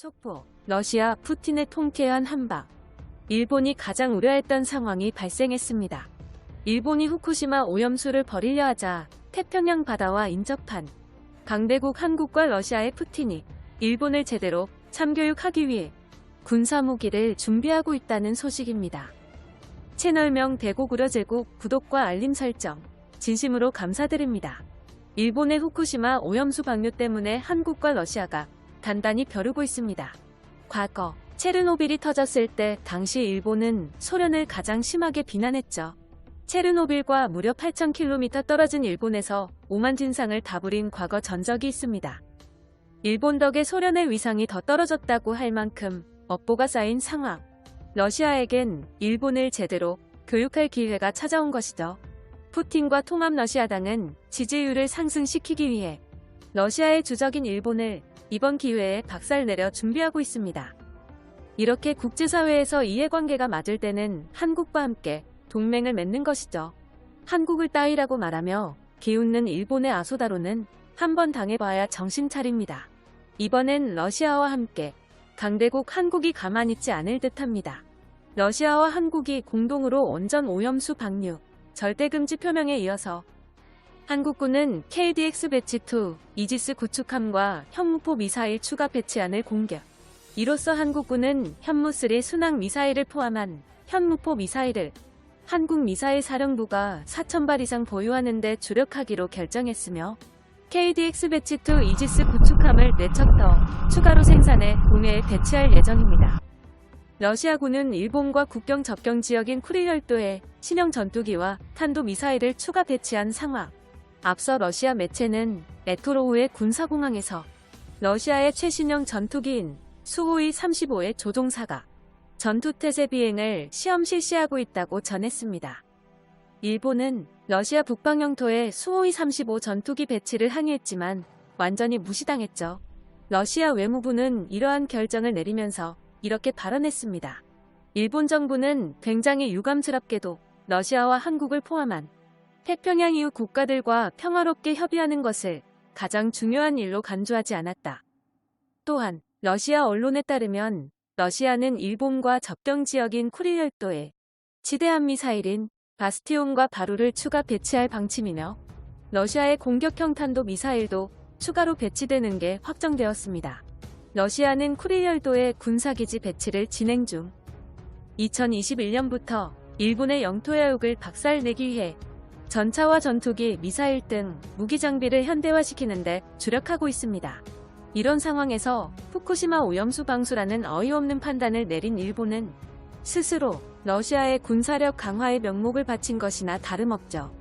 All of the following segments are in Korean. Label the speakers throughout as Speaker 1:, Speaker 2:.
Speaker 1: 속보, 러시아 푸틴의 통쾌한 한방. 일본이 가장 우려했던 상황이 발생했습니다. 일본이 후쿠시마 오염수를 버리려 하자 태평양 바다와 인접한 강대국 한국과 러시아의 푸틴이 일본을 제대로 참교육하기 위해 군사무기를 준비하고 있다는 소식입니다. 채널명 대곡우려제국 구독과 알림 설정 진심으로 감사드립니다. 일본의 후쿠시마 오염수 방류 때문에 한국과 러시아가 단단히 벼르고 있습니다. 과거 체르노빌이 터졌을 때 당시 일본은 소련을 가장 심하게 비난했죠. 체르노빌과 무려 8,000km 떨어진 일본에서 오만 진상을 다 부린 과거 전적이 있습니다. 일본 덕에 소련의 위상이 더 떨어졌다고 할 만큼 업보가 쌓인 상황. 러시아에겐 일본을 제대로 교육할 기회가 찾아온 것이죠. 푸틴과 통합 러시아당은 지지율을 상승시키기 위해 러시아의 주적인 일본을 이번 기회에 박살내려 준비하고 있습니다. 이렇게 국제사회에서 이해관계가 맞을 때는 한국과 함께 동맹을 맺는 것이죠. 한국을 따위라고 말하며 기웃는 일본의 아소다로는 한번 당해봐야 정신 차립니다. 이번엔 러시아와 함께 강대국 한국이 가만히 있지 않을 듯합니다. 러시아와 한국이 공동으로 원전 오염수 방류 절대금지 표명에 이어서 한국군은 KDX 배치2 이지스 구축함과 현무포 미사일 추가 배치안을 공개. 이로써 한국군은 현무3 순항 미사일을 포함한 현무포 미사일을 한국 미사일 사령부가 4,000발 이상 보유하는 데 주력하기로 결정했으며 KDX 배치2 이지스 구축함을 4척 더 추가로 생산해 국내에 배치할 예정입니다. 러시아군은 일본과 국경 접경 지역인 쿠릴열도에 신형 전투기와 탄도미사일을 추가 배치한 상황. 앞서 러시아 매체는 레토로우의 군사공항에서 러시아의 최신형 전투기인 수호이 35의 조종사가 전투태세 비행을 시험 실시하고 있다고 전했습니다. 일본은 러시아 북방 영토에 수호이 35 전투기 배치를 항의했지만 완전히 무시당했죠. 러시아 외무부는 이러한 결정을 내리면서 이렇게 발언했습니다. 일본 정부는 굉장히 유감스럽게도 러시아와 한국을 포함한 태평양 이후 국가들과 평화롭게 협의하는 것을 가장 중요한 일로 간주하지 않았다. 또한 러시아 언론에 따르면 러시아는 일본과 접경 지역인 쿠릴열도에 지대함 미사일인 바스티온과 바루를 추가 배치할 방침이며 러시아의 공격형 탄도 미사일도 추가로 배치되는 게 확정되었습니다. 러시아는 쿠릴열도에 군사기지 배치를 진행 중. 2021년부터 일본의 영토 야욕을 박살내기 위해 전차와 전투기, 미사일 등 무기 장비를 현대화시키는 데 주력하고 있습니다. 이런 상황에서 후쿠시마 오염수 방수라는 어이없는 판단을 내린 일본은 스스로 러시아의 군사력 강화의 명목을 바친 것이나 다름없죠.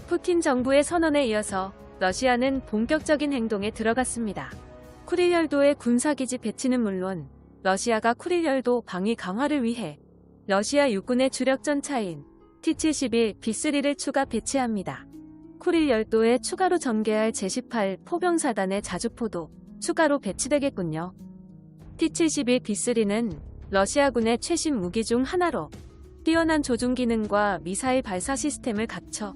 Speaker 1: 푸틴 정부의 선언에 이어서 러시아는 본격적인 행동에 들어갔습니다. 쿠릴열도의 군사기지 배치는 물론 러시아가 쿠릴열도 방위 강화를 위해 러시아 육군의 주력 전차인 T-72 B3를 추가 배치합니다. 쿠릴열도에 추가로 전개할 제18 포병사단의 자주포도 추가로 배치되겠군요. T-72 B3는 러시아군의 최신 무기 중 하나로 뛰어난 조준 기능과 미사일 발사 시스템을 갖춰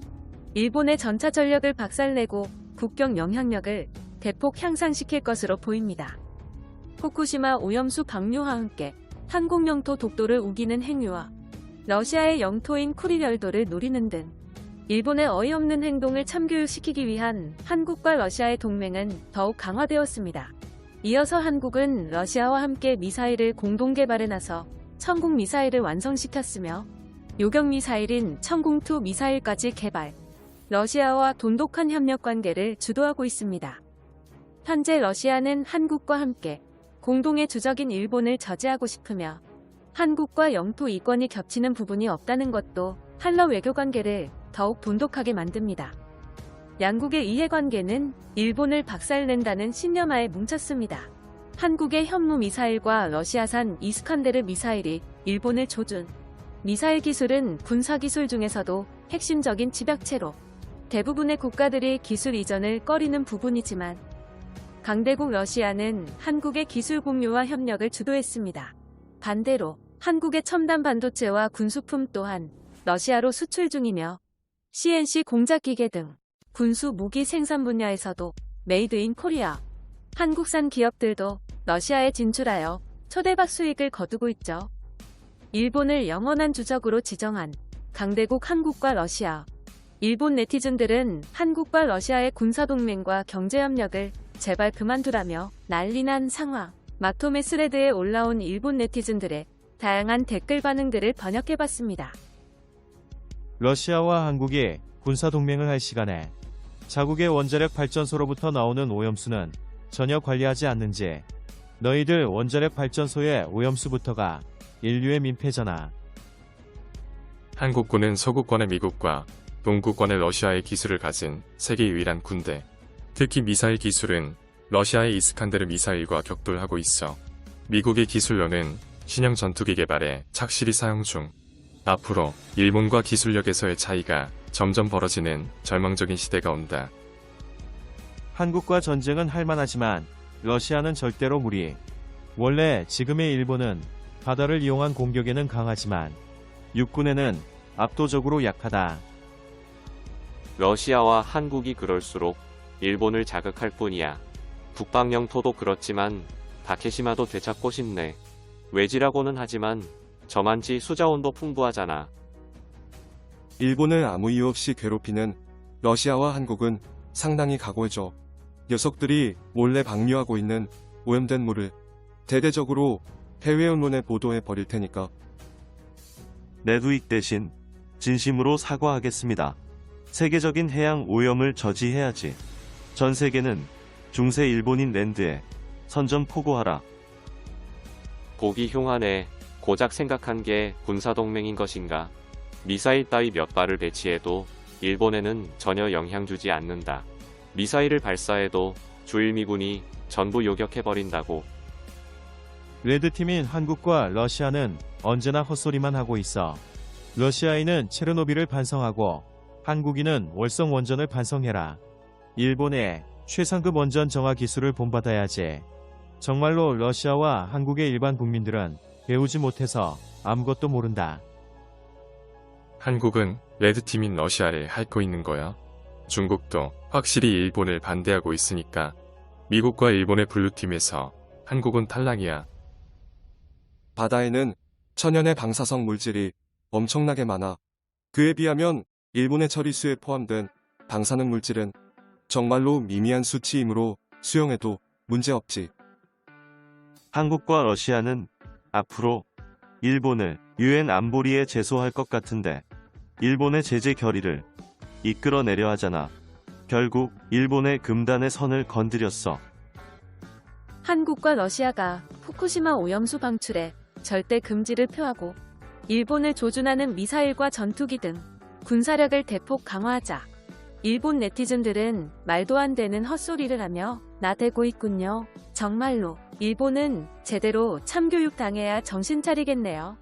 Speaker 1: 일본의 전차 전력을 박살내고 국경 영향력을 대폭 향상시킬 것으로 보입니다. 후쿠시마 오염수 방류와 함께 한국 영토 독도를 우기는 행위와 러시아의 영토인 쿠릴열도를 노리는 등 일본의 어이없는 행동을 참교육시키기 위한 한국과 러시아의 동맹은 더욱 강화되었습니다. 이어서 한국은 러시아와 함께 미사일을 공동 개발해 나서 천궁 미사일을 완성시켰으며 요격 미사일인 천궁2 미사일까지 개발, 러시아와 돈독한 협력 관계를 주도하고 있습니다. 현재 러시아는 한국과 함께 공동의 주적인 일본을 저지하고 싶으며 한국과 영토 이권이 겹치는 부분이 없다는 것도 한러 외교관계를 더욱 돈독하게 만듭니다. 양국의 이해관계는 일본을 박살낸다는 신념하에 뭉쳤습니다. 한국의 현무 미사일과 러시아산 이스칸데르 미사일이 일본을 조준. 미사일 기술은 군사기술 중에서도 핵심적인 집약체로 대부분의 국가들이 기술 이전을 꺼리는 부분이지만 강대국 러시아는 한국의 기술 공유와 협력을 주도했습니다. 반대로 한국의 첨단 반도체와 군수품 또한 러시아로 수출 중이며 CNC 공작기계 등 군수 무기 생산 분야에서도 메이드 인 코리아, 한국산 기업들도 러시아에 진출하여 초대박 수익을 거두고 있죠. 일본을 영원한 주적으로 지정한 강대국 한국과 러시아. 일본 네티즌들은 한국과 러시아의 군사동맹과 경제협력을 제발 그만두라며 난리난 상황. 마토메 스레드에 올라온 일본 네티즌들의 다양한 댓글 반응들을 번역해봤습니다.
Speaker 2: 러시아와 한국이 군사동맹을 할 시간에 자국의 원자력 발전소로부터 나오는 오염수는 전혀 관리하지 않는지, 너희들 원자력 발전소의 오염수부터가 인류의 민폐잖아.
Speaker 3: 한국군은 서구권의 미국과 동구권의 러시아의 기술을 가진 세계 유일한 군대. 특히 미사일 기술은 러시아의 이스칸데르 미사일과 격돌하고 있어 미국의 기술로는 신형 전투기 개발에 착실히 사용 중. 앞으로 일본과 기술력에서의 차이가 점점 벌어지는 절망적인 시대가 온다.
Speaker 2: 한국과 전쟁은 할만하지만 러시아는 절대로 무리. 원래 지금의 일본은 바다를 이용한 공격에는 강하지만 육군에는 압도적으로 약하다.
Speaker 4: 러시아와 한국이 그럴수록 일본을 자극할 뿐이야. 북방 영토도 그렇지만 다케시마도 되찾고 싶네. 외지라고는 하지만 저만치 수자원도 풍부하잖아.
Speaker 5: 일본을 아무 이유 없이 괴롭히는 러시아와 한국은 상당히 각오해줘. 녀석들이 몰래 방류하고 있는 오염된 물을 대대적으로 해외 언론에 보도해 버릴 테니까.
Speaker 6: 내두익 대신 진심으로 사과하겠습니다. 세계적인 해양 오염을 저지해야지. 전 세계는 중세 일본인 랜드에 선전포고하라.
Speaker 4: 보기 흉하네. 고작 생각한 게 군사동맹인 것인가. 미사일 따위 몇 발을 배치해도 일본에는 전혀 영향 주지 않는다. 미사일을 발사해도 주일미군이 전부 요격해버린다고.
Speaker 2: 레드팀인 한국과 러시아는 언제나 헛소리만 하고 있어. 러시아인은 체르노빌을 반성하고 한국인은 월성 원전을 반성해라. 일본의 최상급 원전 정화 기술을 본받아야지. 정말로 러시아와 한국의 일반 국민들은 배우지 못해서 아무것도 모른다.
Speaker 3: 한국은 레드팀인 러시아를 핥고 있는 거야. 중국도 확실히 일본을 반대하고 있으니까 미국과 일본의 블루팀에서 한국은 탈락이야.
Speaker 5: 바다에는 천연의 방사성 물질이 엄청나게 많아. 그에 비하면 일본의 처리수에 포함된 방사능 물질은 정말로 미미한 수치이므로 수용해도 문제없지.
Speaker 6: 한국과 러시아는 앞으로 일본을 유엔 안보리에 제소할 것 같은데 일본의 제재 결의를 이끌어내려 하잖아. 결국 일본의 금단의 선을 건드렸어.
Speaker 1: 한국과 러시아가 후쿠시마 오염수 방출에 절대 금지를 표하고 일본을 조준하는 미사일과 전투기 등 군사력을 대폭 강화하자. 일본 네티즌들은 말도 안 되는 헛소리를 하며 나대고 있군요. 정말로 일본은 제대로 참교육 당해야 정신 차리겠네요.